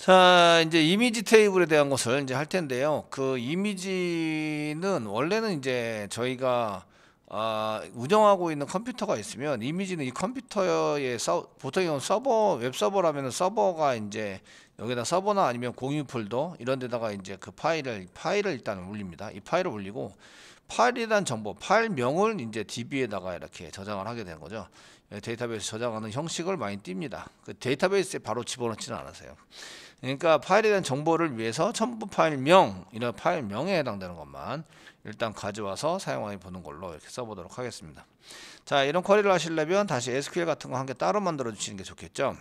자, 이제 이미지 테이블에 대한 것을 이제 할 텐데요. 그 이미지는 원래는 이제 저희가 운영하고 있는 컴퓨터가 있으면 이미지는 이 컴퓨터에 보통 서버 웹 서버라면 서버가 이제 여기다 서버나 아니면 공유 폴더 이런 데다가 이제 그 파일을 일단 올립니다. 이 파일을 올리고 파일에 대한 정보, 파일명을 이제 DB에다가 이렇게 저장을 하게 되는 거죠. 데이터베이스 저장하는 형식을 많이 띱니다. 그 데이터베이스에 바로 집어넣지는 않으세요. 그러니까 파일에 대한 정보를 위해서 첨부 파일명, 이런 파일명에 해당되는 것만 일단 가져와서 사용해 보는 걸로 이렇게 써보도록 하겠습니다. 자, 이런 쿼리를 하시려면 다시 SQL 같은 거 한 개 따로 만들어 주시는 게 좋겠죠.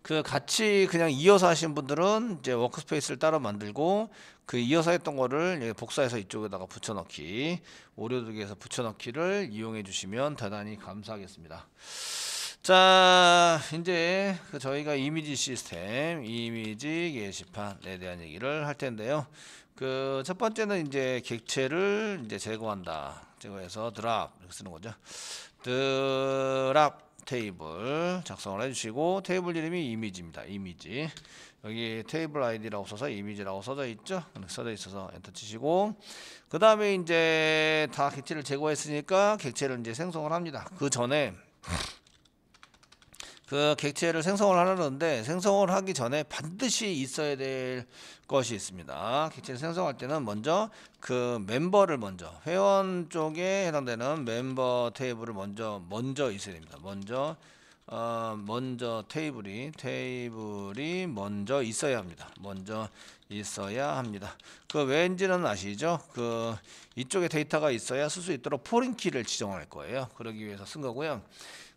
그 같이 그냥 이어서 하신 분들은 이제 워크스페이스를 따로 만들고 그 이어서 했던 거를 복사해서 이쪽에다가 붙여넣기, 오류두기에서 붙여넣기를 이용해 주시면 대단히 감사하겠습니다. 자, 이제 저희가 이미지 시스템, 이미지 게시판에 대한 얘기를 할 텐데요. 그 첫 번째는 이제 객체를 이제 제거한다. 제거해서 드랍 이렇게 쓰는 거죠. 드랍 테이블 작성을 해주시고 테이블 이름이 이미지입니다. 이미지. 여기 테이블 아이디라고 써서 이미지라고 써져 있죠. 써져 있어서 엔터 치시고 그 다음에 이제 다 객체를 제거했으니까 객체를 이제 생성을 합니다. 그 전에 그 객체를 생성을 하려는데 생성을 하기 전에 반드시 있어야 될 것이 있습니다. 객체를 생성할 때는 먼저 그 멤버를 먼저 회원 쪽에 해당되는 멤버 테이블을 먼저 있어야 됩니다. 먼저 테이블이 먼저 있어야 합니다. 먼저 있어야 합니다. 그 왠지는 아시죠? 그 이쪽에 데이터가 있어야 쓸 수 있도록 포린 키를 지정할 거예요. 그러기 위해서 쓴 거고요.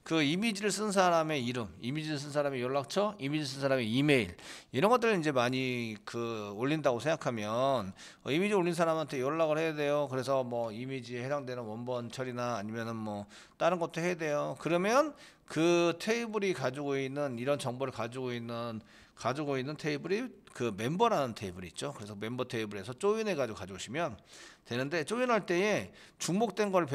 그 이미지를 쓴 사람의 이름, 이미지를 쓴 사람의 연락처, 이미지 쓴 사람의 이메일 이런 것들을 이제 많이 그 올린다고 생각하면 이미지 올린 사람한테 연락을 해야 돼요. 그래서 뭐 이미지에 해당되는 원본 처리나 아니면은 뭐 다른 것도 해야 돼요. 그러면 그 테이블이 가지고 있는 이런 정보를 가지고 있는 테이블이 그 멤버라는 테이블이 있죠. 그래서 멤버 테이블에서 조인해 가지고 오시면 되는데 조인할 때에 중복된 걸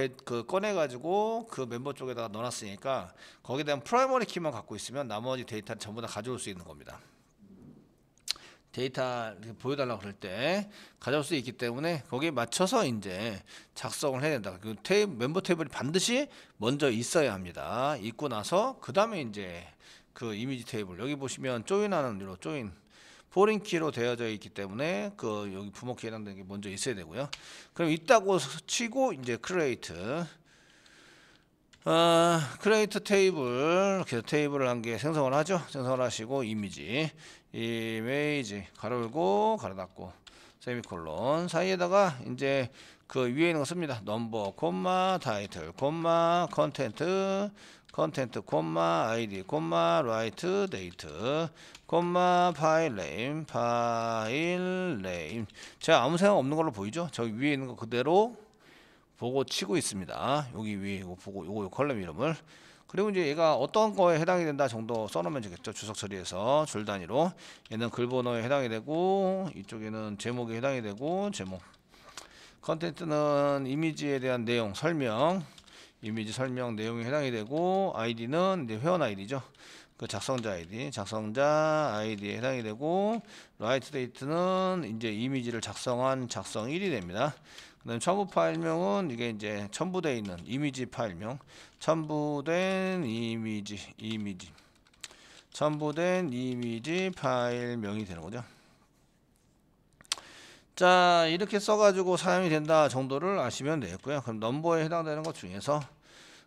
꺼내 가지고 그 멤버 쪽에다가 넣어놨으니까 거기에 대한 프라이머리 키만 갖고 있으면 나머지 데이터를 전부 다 가져올 수 있는 겁니다. 데이터 보여달라고 그럴 때 가져올 수 있기 때문에 거기에 맞춰서 이제 작성을 해야 된다. 그 멤버 테이블이 반드시 먼저 있어야 합니다. 있고 나서 그 다음에 이제 그 이미지 테이블 여기 보시면 조인하는 대로 조인 포린 키로 되어져 있기 때문에 그 여기 부모키 해당되는 게 먼저 있어야 되고요. 그럼 있다고 치고 이제 크리에이트 테이블 이렇게 테이블을 한 개 생성을 하죠. 생성을 하시고 이미지 가로 열고 가로 닫고 세미콜론 사이에다가 이제 그 위에 있는 거 씁니다. 넘버 콤마 타이틀 콤마 컨텐트 콤마 아이디 콤마 라이트 데이트 콤마 파일 네임 제가 아무 생각 없는 걸로 보이죠? 저 위에 있는 거 그대로 보고 치고 있습니다. 여기 위에 이거 보고 요거 컬럼 이름을 그리고 이제 얘가 어떤 거에 해당이 된다 정도 써놓으면 되겠죠. 주석 처리해서 줄 단위로 얘는 글 번호에 해당이 되고 이쪽에는 제목에 해당이 되고 제목 컨텐츠는 이미지에 대한 내용 설명 이미지 설명 내용에 해당이 되고 아이디는 이제 회원 아이디죠. 그 작성자 아이디에 해당이 되고 라이트 데이트는 이제 이미지를 작성한 작성일이 됩니다. 그다음 첨부 파일명은 이게 이제 첨부되어 있는 이미지 파일명 첨부된 이미지 파일명이 되는 거죠. 자, 이렇게 써가지고 사용이 된다 정도를 아시면 되겠고요. 그럼 넘버에 해당되는 것 중에서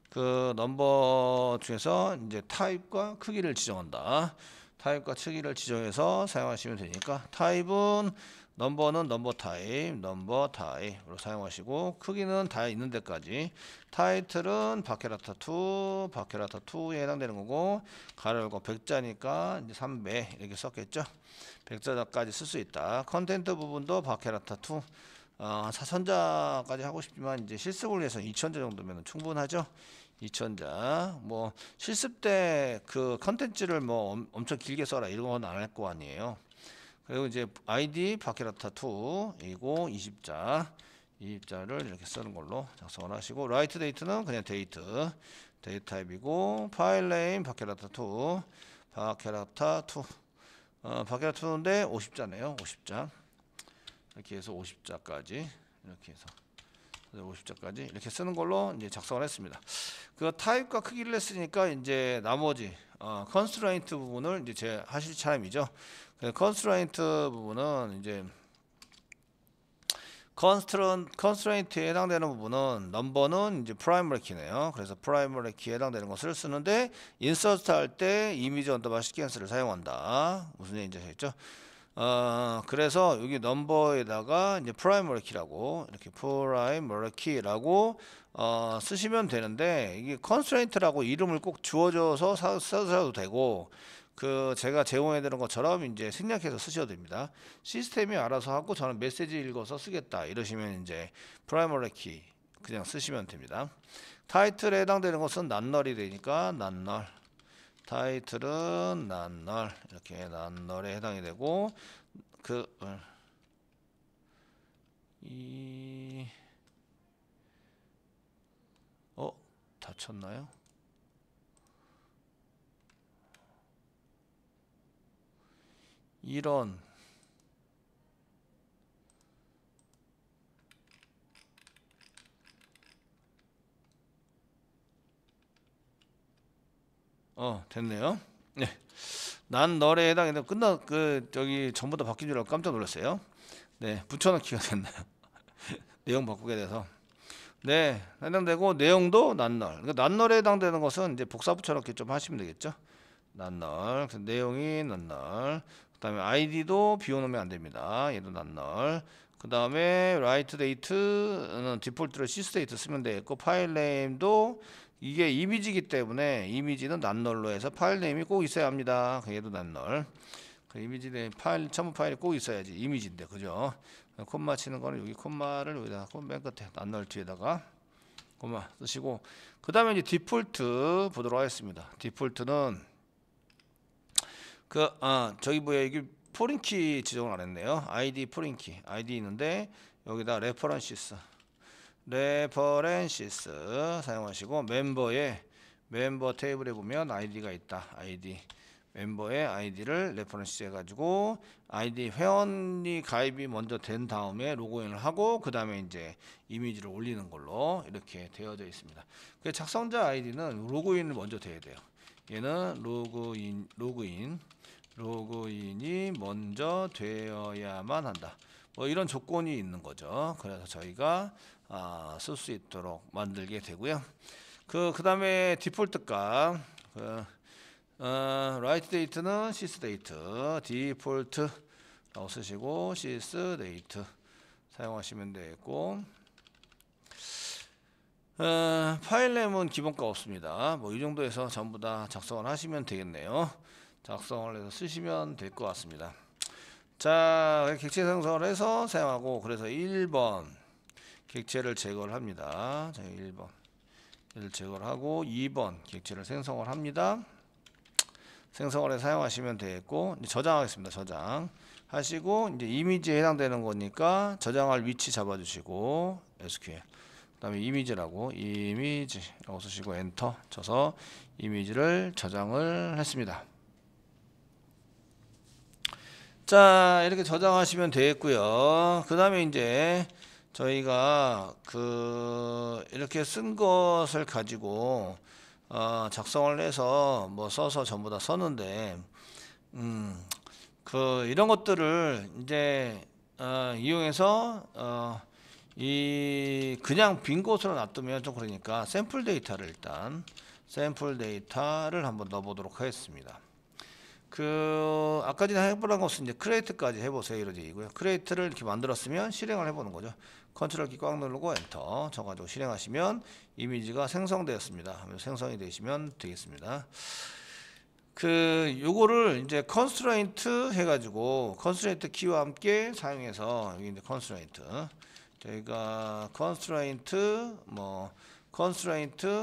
그 넘버 중에서 이제 타입과 크기를 지정한다. 타입과 크기를 지정해서 사용하시면 되니까 타입은 넘버는 넘버 타입으로 사용하시고 크기는 다 있는 데까지 타이틀은 바케라타2에 해당되는 거고 가로 열고 100자니까 이제 300 이렇게 썼겠죠. 100자까지 쓸 수 있다. 컨텐트 부분도 바케라타2 4천자까지 하고 싶지만 이제 실습을 위해서 2천자 정도면 충분하죠. 2천자 뭐 실습 때 그 컨텐츠를 뭐 엄청 길게 써라 이런 건 안 할 거 아니에요. 그리고 이제 아이디 바케라타2이고 20자를 이렇게 쓰는 걸로 작성을 하시고 라이트 데이트는 그냥 데이트 타입이고 파일 네임 바케라타2 밖에다 두는데 50자네요. 50자. 이렇게 해서 50자까지 이렇게 해서 50자까지 이렇게 쓰는 걸로 이제 작성을 했습니다. 그 타입과 크기를 했으니까 이제 나머지 컨스트레인트 부분을 이제 제 하실 차례이죠. 컨스트레인트 부분은 이제 컨스트레인트에 해당되는 부분은 넘버는 이제 프라이머리 키네요. 그래서 프라이머리 키에 해당되는 것을 쓰는데 인서트 할 때 이미지 언더바 시퀀스를 사용한다. 무슨 얘기인지 아시겠죠? 그래서 여기 넘버에다가 이제 프라이머리 키라고 이렇게 프라이머리 키라고 쓰시면 되는데 이게 컨스트레인트라고 이름을 꼭 주어줘서 써도 되고 그 제가 제공해 드린 것처럼 이제 생략해서 쓰셔도 됩니다. 시스템이 알아서 하고 저는 메시지 읽어서 쓰겠다 이러시면 이제 프라이머리 키 그냥 쓰시면 됩니다. 타이틀에 해당되는 것은 난널이 되니까 난널. 타이틀은 난널 이렇게 난널에 해당이 되고 닫혔나요? 이런 됐네요. 네. 난 널에 해당해서 저기 전부 다 바뀐 줄 알고 깜짝 놀랐어요. 네, 붙여넣기가 됐나요? 내용 바꾸게 돼서. 네, 해당되고 내용도 난널. 그러니까 난널에 해당되는 것은 이제 복사 붙여넣기 좀 하시면 되겠죠. 난널. 그래서 내용이 난널. 그다음에 아이디도 비워놓으면 안 됩니다. 얘도 난널. 그 다음에 write date는 디폴트로 sysdate 쓰면 되겠고 파일 네임도 이게 이미지이기 때문에 이미지는 난널로 해서 파일 네임이 꼭 있어야 합니다. 얘도 난널. 그 이미지 파일 첨부 파일이 꼭 있어야지 이미지인데 그죠? 콤마 치는 거는 여기 콤마를 여기다 하고 맨 끝에 난널 뒤에다가 콤마 쓰시고 그 다음에 이제 디폴트 보도록 하겠습니다. 디폴트는 저기 뭐야 이게 포린키 지정을 안 했네요. 아이디 포린키 아이디 있는데 여기다 레퍼런시스 사용하시고 멤버 테이블에 보면 아이디가 있다. 아이디 멤버의 아이디를 레퍼런스 해가지고 아이디 회원이 가입이 먼저 된 다음에 로그인을 하고 그 다음에 이제 이미지를 올리는 걸로 이렇게 되어져 있습니다. 그 작성자 아이디는 로그인을 먼저 돼야 돼요. 얘는 로그인이 먼저 되어야만 한다. 뭐 이런 조건이 있는 거죠. 그래서 저희가 쓸 수 있도록 만들게 되고요. 그 다음에 디폴트 값 write date는 sysdate 디폴트라고 쓰시고 sysdate 사용하시면 되겠고 파일 네임은 기본가 없습니다. 뭐 이 정도에서 전부 다 작성을 하시면 되겠네요. 작성을 해서 쓰시면 될 것 같습니다. 자, 객체 생성을 해서 사용하고 그래서 1번 객체를 제거를 합니다. 자, 1번을 제거를 하고 2번 객체를 생성을 합니다. 생성을 해서 사용하시면 되겠고 저장하겠습니다. 저장 하시고 이제 이미지에 해당되는 거니까 저장할 위치 잡아주시고 SQL 그 다음에 이미지라고 쓰시고 엔터 쳐서 이미지를 저장을 했습니다. 자, 이렇게 저장하시면 되겠고요. 그 다음에 이제 저희가 이렇게 쓴 것을 가지고 작성을 해서 뭐 써서 전부 다 썼는데 이런 것들을 이제 이용해서 그냥 빈 곳으로 놔두면 좀 그러니까 샘플 데이터를 한번 넣어보도록 하겠습니다. 아까 전에 해보란 것은 이제 크레이트까지 해보세요 이런 얘기고요. 크레이트를 이렇게 만들었으면 실행을 해보는 거죠. 컨트롤 키 꽉 누르고 엔터 쳐가지고 실행하시면 이미지가 생성되었습니다. 생성이 되시면 되겠습니다. 요거를 이제 컨스트레인트 해가지고 컨스트레인트 키와 함께 사용해서 여기 이제 컨스트레인트 저희가 컨스트레인트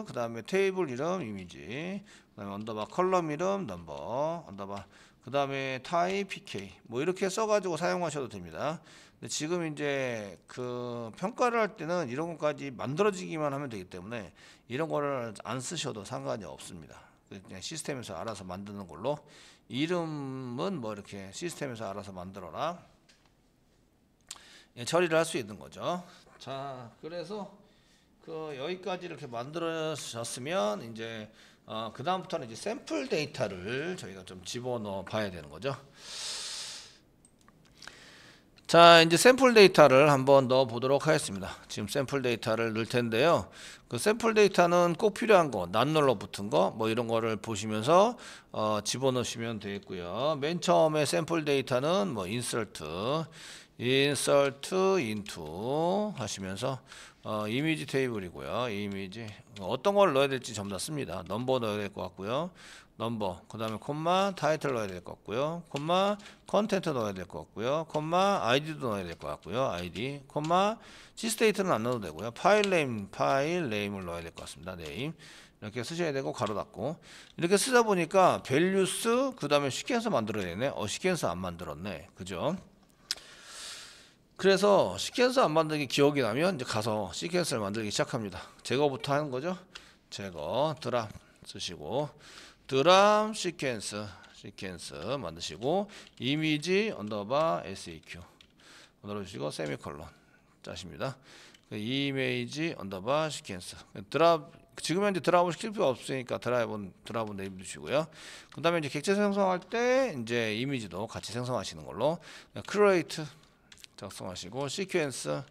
그 다음에 테이블 이름 이미지 그 다음에 언더바 컬럼 이름 넘버 언더바 그 다음에 타입 pk 뭐 이렇게 써가지고 사용하셔도 됩니다. 근데 지금 이제 평가를 할 때는 이런 것까지 만들어지기만 하면 되기 때문에 이런 거를 안 쓰셔도 상관이 없습니다. 그냥 시스템에서 알아서 만드는 걸로. 이름은 뭐 이렇게 시스템에서 알아서 만들어라. 예, 처리를 할 수 있는 거죠. 자, 그래서 그 여기까지 이렇게 만들어졌으면 이제 그 다음부터는 이제 샘플 데이터를 저희가 좀 집어넣어 봐야 되는 거죠. 자, 이제 샘플 데이터를 한번 넣어 보도록 하겠습니다. 지금 샘플 데이터를 넣을 텐데요. 그 샘플 데이터는 꼭 필요한 거, 난롤러 붙은 거, 뭐 이런 거를 보시면서 집어넣으시면 되겠고요. 맨 처음에 샘플 데이터는 뭐 insert into 하시면서 이미지 테이블이고요. 이미지 어떤 걸 넣어야 될지 전부 다 씁니다. 넘버 넣어야 될 것 같고요. 넘버, 그 다음에 콤마 타이틀 넣어야 될 것 같고요. 콤마 컨텐트 넣어야 될 것 같고요. 콤마 아이디도 넣어야 될 것 같고요. 아이디, 콤마 시스테이트는 안 넣어도 되고요. 파일 네임을 넣어야 될 것 같습니다. 네임 이렇게 쓰셔야 되고 가로 닫고 이렇게 쓰다 보니까 밸류스 그 다음에 시퀀서 만들어야 되네. 시퀀서 안 만들었네. 그죠? 그래서 시퀀서 안 만들기 기억이 나면 이제 가서 시퀀서를 만들기 시작합니다. 제거부터 하는 거죠. 제거 드랍 쓰시고 드랍 시퀀스 만드시고 이미지 언더바 seq 눌러주시고 세미콜론 짜십니다. 이미지 언더바 시퀀스 드랍 지금 현재 드랍을 시킬 필요 없으니까 드랍은 네임 두시고요. 그 다음에 이제 객체 생성할 때 이제 이미지도 같이 생성하시는 걸로 create 작성하시고 시퀀스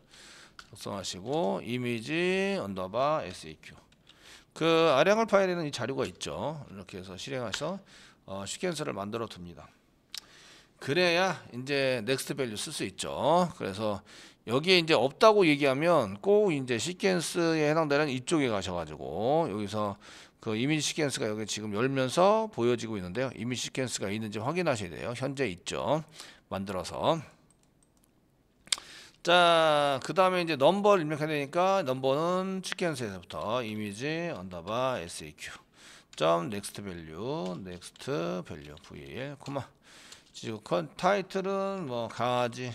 작성하시고 이미지 언더바 seq 그 아량을 파일에는 이 자료가 있죠. 이렇게 해서 실행해서 시퀀스를 만들어 둡니다. 그래야 이제 넥스트 밸류 쓸 수 있죠. 그래서 여기에 이제 없다고 얘기하면 꼭 이제 시퀀스에 해당되는 이쪽에 가셔가지고 여기서 그 이미지 시퀀스가 여기 지금 열면서 보여지고 있는데요. 이미지 시퀀스가 있는지 확인하셔야 돼요. 현재 있죠. 만들어서. 자, 그 다음에 이제 넘버를 입력해야 되니까 넘버는 시퀀스에서부터 이미지 언더바 seq 점 넥스트 밸류 val 코마 지금 타이틀은 뭐 강아지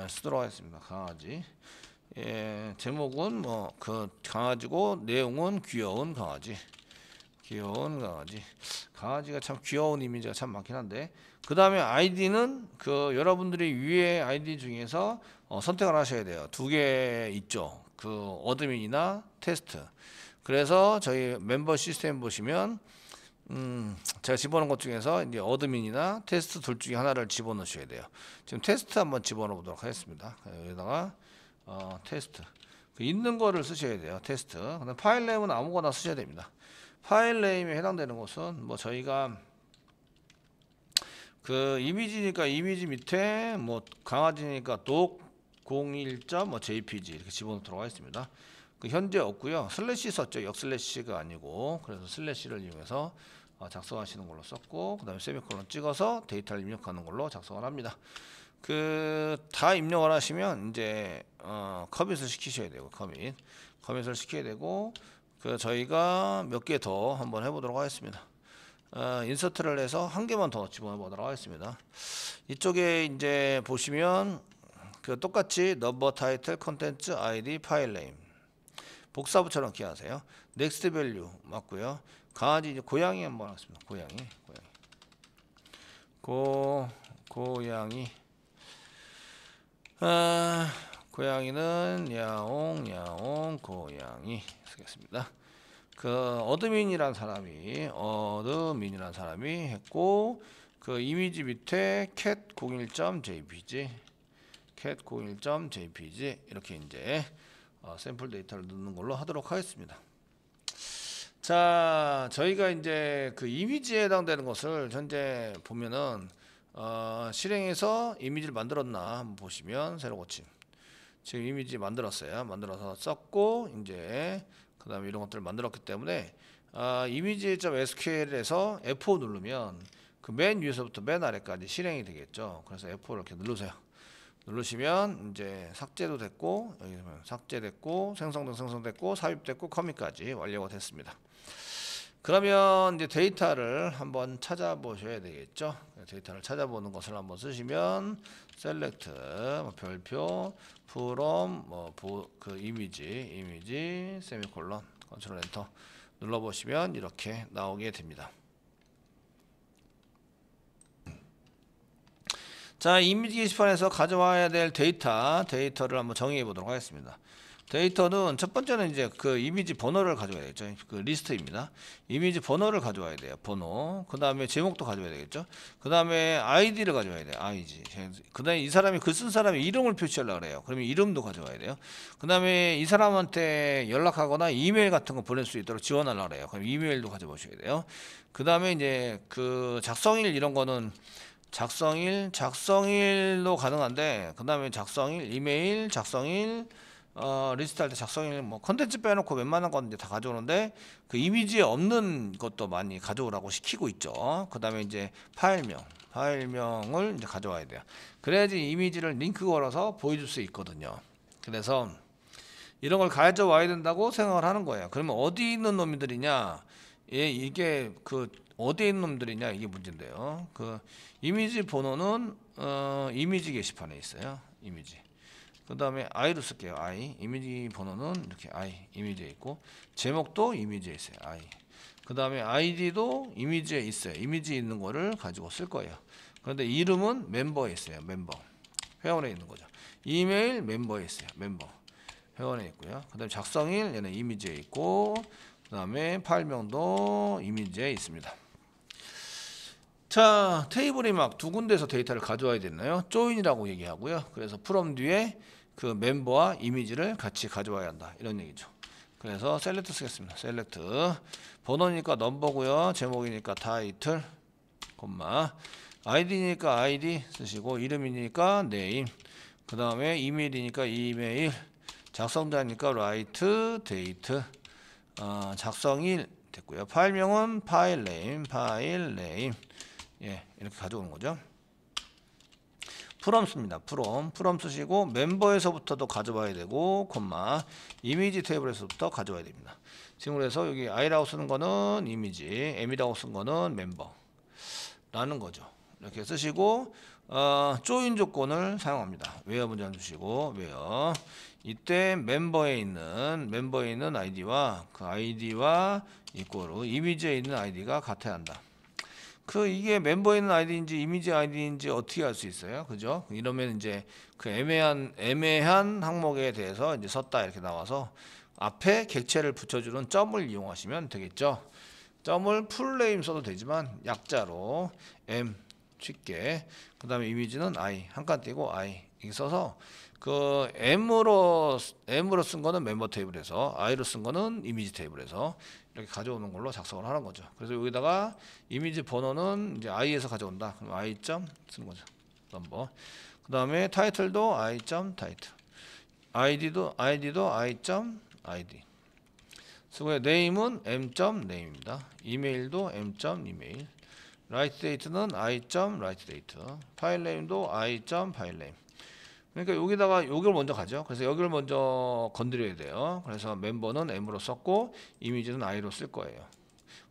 쓰도록 하겠습니다. 강아지 제목은 뭐 그 강아지고 내용은 귀여운 강아지 강아지가 참 귀여운 이미지가 참 많긴 한데 그 다음에 아이디는 그 여러분들이 위에 아이디 중에서 선택을 하셔야 돼요. 두 개 있죠. 그 어드민이나 테스트. 그래서 저희 멤버 시스템 보시면 제가 집어넣은 것 중에서 이제 어드민이나 테스트 둘 중에 하나를 집어넣으셔야 돼요. 지금 테스트 한번 집어넣어 보도록 하겠습니다. 여기다가 테스트 그 있는 거를 쓰셔야 돼요. 테스트. 근데 파일 네임은 아무거나 쓰셔야 됩니다. 파일 네임에 해당되는 것은 뭐 저희가 그 이미지니까 이미지 밑에 뭐 강아지니까 doc01.jpg 이렇게 집어넣도록 하겠습니다. 그 현재 없고요. 슬래시 썼죠. 역슬래시가 아니고 그래서 슬래시를 이용해서 작성하시는 걸로 썼고 그 다음에 세미콜론 찍어서 데이터를 입력하는 걸로 작성을 합니다. 그 다 입력을 하시면 이제 커밋을 시키셔야 되고 커밋을 시켜야 되고 그 저희가 몇 개 더 한번 해보도록 하겠습니다. 인서트를 해서 한 개만 더 집어넣어 보도록 하겠습니다. 이쪽에 이제 보시면 그 똑같이 넘버 타이틀 컨텐츠 아이디 파일 네임 복사부처럼 기하세요. 넥스트 밸류 맞고요. 강아지 이제 고양이 한번 하겠습니다. 고양이 고양이는 야옹 고양이 쓰겠습니다. 그 어드민이란 사람이 했고 그 이미지 밑에 cat01.jpg 이렇게 이제 샘플 데이터를 넣는 걸로 하도록 하겠습니다. 자, 저희가 이제 그 이미지에 해당되는 것을 현재 보면은 실행해서 이미지를 만들었나 한번 보시면 새로 고침 지금 이미지 만들어서 썼고 이제 그 다음에 이런 것들을 만들었기 때문에 이미지.sql에서 F5 누르면 그 맨 위에서부터 맨 아래까지 실행이 되겠죠. 그래서 F5를 이렇게 누르세요. 누르시면 이제 삭제도 됐고 여기 삭제됐고 생성됐고 삽입됐고 커밋까지 완료가 됐습니다. 그러면 이제 데이터를 한번 찾아보셔야 되겠죠. 데이터를 찾아보는 것을 한번 쓰시면 select 별표 from 그 이미지 세미콜론 컨트롤 엔터 눌러보시면 이렇게 나오게 됩니다. 자, 이미지 게시판에서 가져와야 될 데이터를 한번 정의해 보도록 하겠습니다. 데이터는 첫 번째는 이제 그 이미지 번호를 가져와야 되겠죠. 그 리스트입니다. 이미지 번호를 가져와야 돼요. 번호. 그 다음에 제목도 가져와야 되겠죠. 그 다음에 아이디를 가져와야 돼요. 아이디. 그 다음에 이 사람이 글 쓴 사람의 이름을 표시하려고 그래요. 그러면 이름도 가져와야 돼요. 그 다음에 이 사람한테 연락하거나 이메일 같은 거 보낼 수 있도록 지원하려고 그래요. 그럼 이메일도 가져오셔야 돼요. 그 다음에 이제 그 작성일 이런 거는 작성일도 가능한데, 그 다음에 작성일, 이메일, 작성일, 리스트 할 때 작성일, 뭐 컨텐츠 빼놓고 웬만한 건 이제 다 가져오는데, 그 이미지에 없는 것도 많이 가져오라고 시키고 있죠. 그 다음에 이제 파일명을 이제 가져와야 돼요. 그래야지 이미지를 링크 걸어서 보여줄 수 있거든요. 그래서 이런 걸 가져와야 된다고 생각을 하는 거예요. 그러면 어디 있는 놈들이냐? 이게 그 어디에 있는 놈들이냐, 이게 문제인데요. 그 이미지 번호는 이미지 게시판에 있어요. 이미지. 그 다음에 i로 쓸게요. 이미지 번호는 이렇게 이미지에 있고, 제목도 이미지에 있어요. 그 다음에 아이디도 이미지에 있어요. 이미지에 있는 거를 가지고 쓸 거예요. 그런데 이름은 멤버에 있어요. 멤버, 회원에 있는 거죠. 이메일 멤버에 있어요. 멤버, 회원에 있고요. 그 다음에 작성일 얘는 이미지에 있고, 그 다음에 파일명도 이미지에 있습니다. 자, 테이블이 막 두 군데에서 데이터를 가져와야 되나요? 조인이라고 얘기하고요. 그래서 from 뒤에 그 멤버와 이미지를 같이 가져와야 한다, 이런 얘기죠. 그래서 셀렉트 쓰겠습니다. 셀렉트. 번호니까 넘버고요. 제목이니까 타이틀, 아이디니까 아이디 쓰시고, 이름이니까 네임, 그 다음에 이메일이니까 이메일, 작성자니까 라이트, 데이트, 작성일 됐고요. 파일명은 파일 네임, 이렇게 가져오는 거죠. from 씁니다. from 쓰시고, 멤버에서부터도 가져와야 되고, 이미지 테이블에서부터 가져와야 됩니다. 지금 그래서 여기 i라고 쓰는 거는 이미지, m이라고 쓴 거는 멤버 라는 거죠. 이렇게 쓰시고, 조인 조건을 사용합니다. where 문장 주시고, where 이때 멤버에 있는 아이디와 그 아이디와 이꼬르 이미지에 있는 아이디가 같아야 한다. 이게 멤버에 있는 아이디인지 이미지 아이디인지 어떻게 알 수 있어요? 그죠? 이러면 이제 그 애매한 항목에 대해서 이제 썼다 이렇게 나와서 앞에 객체를 붙여주는 점을 이용하시면 되겠죠. 점을 풀네임 써도 되지만 약자로 m 쉽게, 그 다음에 이미지는 i 한 칸 띄고 i 이렇게 써서, 그 m으로 쓴 거는 멤버 테이블에서, i로 쓴 거는 이미지 테이블에서 이렇게 가져오는 걸로 작성을 하는 거죠. 그래서 여기다가 이미지 번호는 이제 i에서 가져온다. 그럼 i 점 쓰는 거죠. 넘버. 그 다음에 타이틀도 i 점 타이틀. id도 i 점 id. 쓰고요. 네임은 m 점 네임입니다. 이메일도 m 점 이메일. 라이트 데이트는 i 점 라이트 데이트. 파일 네임도 i 점 파일 네임. 그러니까 여기다가 여기를 먼저 가죠. 그래서 여기를 먼저 건드려야 돼요. 그래서 멤버는 m으로 썼고, 이미지는 i로 쓸 거예요.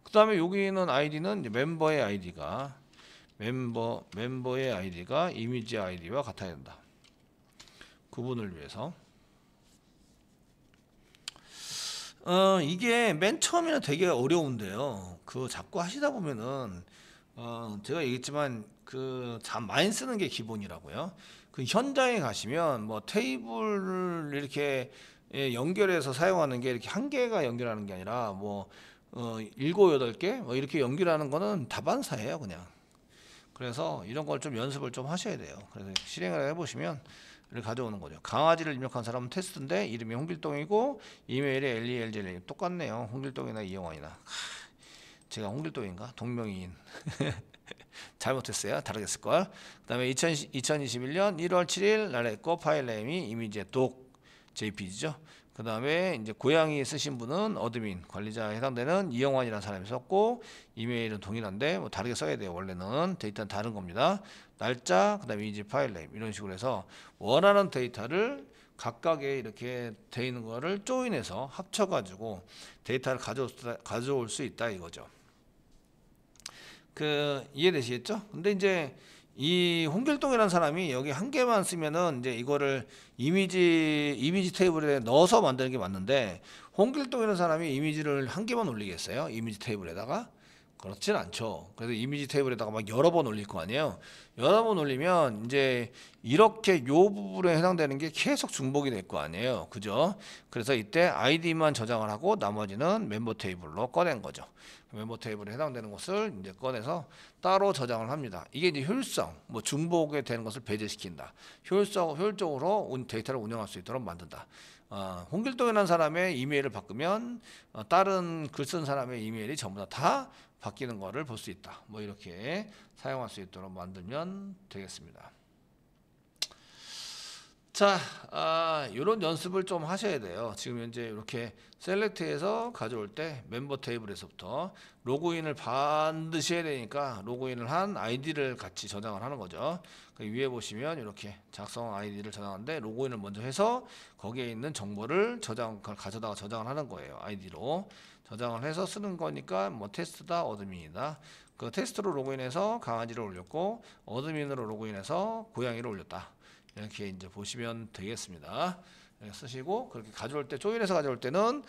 그 다음에 여기는 아이디는 이제 멤버의 아이디가 이미지 아이디와 같아야 된다. 구분을 위해서. 이게 맨 처음에는 되게 어려운데요. 자꾸 하시다 보면은 제가 얘기했지만 참 많이 쓰는 게 기본이라고요. 현장에 가시면 뭐 테이블을 이렇게 연결해서 사용하는 게 이렇게 한 개가 연결하는 게 아니라 뭐 7, 8개 뭐 이렇게 연결하는 거는 다반사예요, 그냥. 그래서 이런 걸 좀 연습을 좀 하셔야 돼요. 그래서 실행을 해보시면 이렇게 가져오는 거죠. 강아지를 입력한 사람은 테스트인데 이름이 홍길동이고 이메일이 LELJ 똑같네요. 홍길동이나 이영환이나. 제가 홍길동인가? 동명이인. 잘못했어요. 다르겠을걸. 그 다음에 2021년 1월 7일 날에 거 파일 네임이 이미지의 JPG죠. 그 다음에 이제 고양이 쓰신 분은 어드민 관리자에 해당되는 이영환이라는 사람이 썼고, 이메일은 동일한데 뭐 다르게 써야 돼요. 원래는 데이터는 다른 겁니다. 날짜, 그 다음에 이미지 파일 네임 이런 식으로 해서 원하는 데이터를 각각의 이렇게 돼 있는 거를 조인해서 합쳐가지고 데이터를 가져올 수 있다 이거죠. 이해되시겠죠? 근데 이제 이 홍길동이라는 사람이 여기 한 개만 쓰면은 이제 이거를 이미지 테이블에 넣어서 만드는 게 맞는데, 홍길동이라는 사람이 이미지를 한 개만 올리겠어요? 이미지 테이블에다가? 그렇진 않죠. 그래서 이미지 테이블에다가 막 여러 번 올릴 거 아니에요. 여러 번 올리면 이제 이렇게 요 부분에 해당되는 게 계속 중복이 될 거 아니에요. 그죠? 그래서 이때 아이디만 저장을 하고 나머지는 멤버 테이블로 꺼낸 거죠. 멤버 테이블에 해당되는 것을 이제 꺼내서 따로 저장을 합니다. 이게 이제 효율성, 뭐 중복에 되는 것을 배제시킨다. 효율적으로 데이터를 운영할 수 있도록 만든다. 홍길동이라는 사람의 이메일을 바꾸면 다른 글 쓴 사람의 이메일이 전부 다 바뀌는 거를 볼 수 있다. 뭐 이렇게 사용할 수 있도록 만들면 되겠습니다. 자, 이런 연습을 좀 하셔야 돼요. 지금 현재 이렇게 셀렉트해서 가져올 때 멤버 테이블에서부터 로그인을 반드시 해야 되니까 로그인을 한 아이디를 같이 저장을 하는 거죠. 그 위에 보시면 이렇게 작성 아이디를 저장하는데 로그인을 먼저 해서 거기에 있는 정보를 가져다가 저장을 하는 거예요. 아이디로 저장을 해서 쓰는 거니까 뭐 테스트다 어드민이다. 그 테스트로 로그인해서 강아지를 올렸고 어드민으로 로그인해서 고양이를 올렸다. 이렇게 이제 보시면 되겠습니다. 쓰시고 그렇게 가져올 때 조인해서 가져올 때는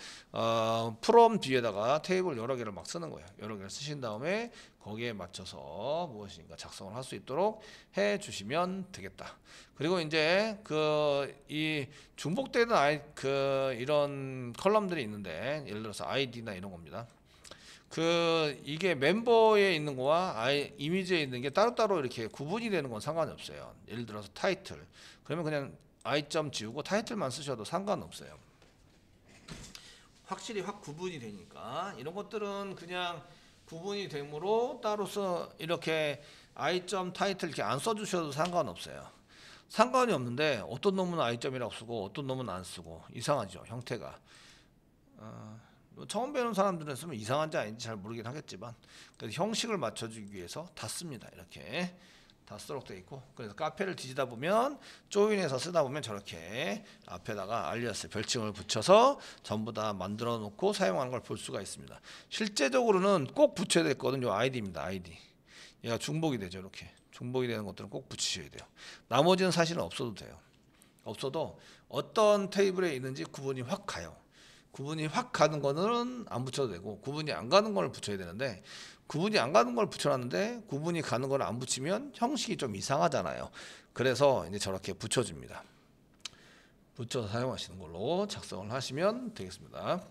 프롬 뒤에다가 테이블 여러 개를 막 쓰는 거예요. 여러 개를 쓰신 다음에 거기에 맞춰서 무엇인가 작성을 할 수 있도록 해 주시면 되겠다. 그리고 이제 이 중복되는 이런 컬럼들이 있는데 예를 들어서 아이디나 이런 겁니다. 이게 멤버에 있는 거와 이미지에 있는 게 따로따로 이렇게 구분이 되는 건 상관이 없어요. 예를 들어서 타이틀. 그러면 그냥 아이점 지우고 타이틀만 쓰셔도 상관없어요. 확실히 확 구분이 되니까. 이런 것들은 그냥 구분이 되므로 따로서 이렇게 아이점 타이틀 이렇게 안 써주셔도 상관없어요. 상관이 없는데 어떤 놈은 아이점이라고 쓰고 어떤 놈은 안 쓰고 이상하죠. 형태가. 처음 배우는 사람들은 쓰면 이상한지 아닌지 잘 모르긴 하겠지만 그래서 형식을 맞춰주기 위해서 다 씁니다. 이렇게 다 쓰도록 되어 있고, 그래서 카페를 뒤지다 보면 조인해서 쓰다 보면 저렇게 앞에다가 알리아스 별칭을 붙여서 전부 다 만들어 놓고 사용하는 걸 볼 수가 있습니다. 실제적으로는 꼭 붙여야 될 거는 요 아이디입니다. 아이디. 얘가 중복이 되죠. 이렇게 중복이 되는 것들은 꼭 붙이셔야 돼요. 나머지는 사실은 없어도 돼요. 없어도 어떤 테이블에 있는지 구분이 확 가요. 구분이 확 가는 거는 안 붙여도 되고 구분이 안 가는 걸 붙여야 되는데, 구분이 안 가는 걸 붙여놨는데 구분이 가는 걸 안 붙이면 형식이 좀 이상하잖아요. 그래서 이제 저렇게 붙여줍니다. 붙여서 사용하시는 걸로 작성을 하시면 되겠습니다.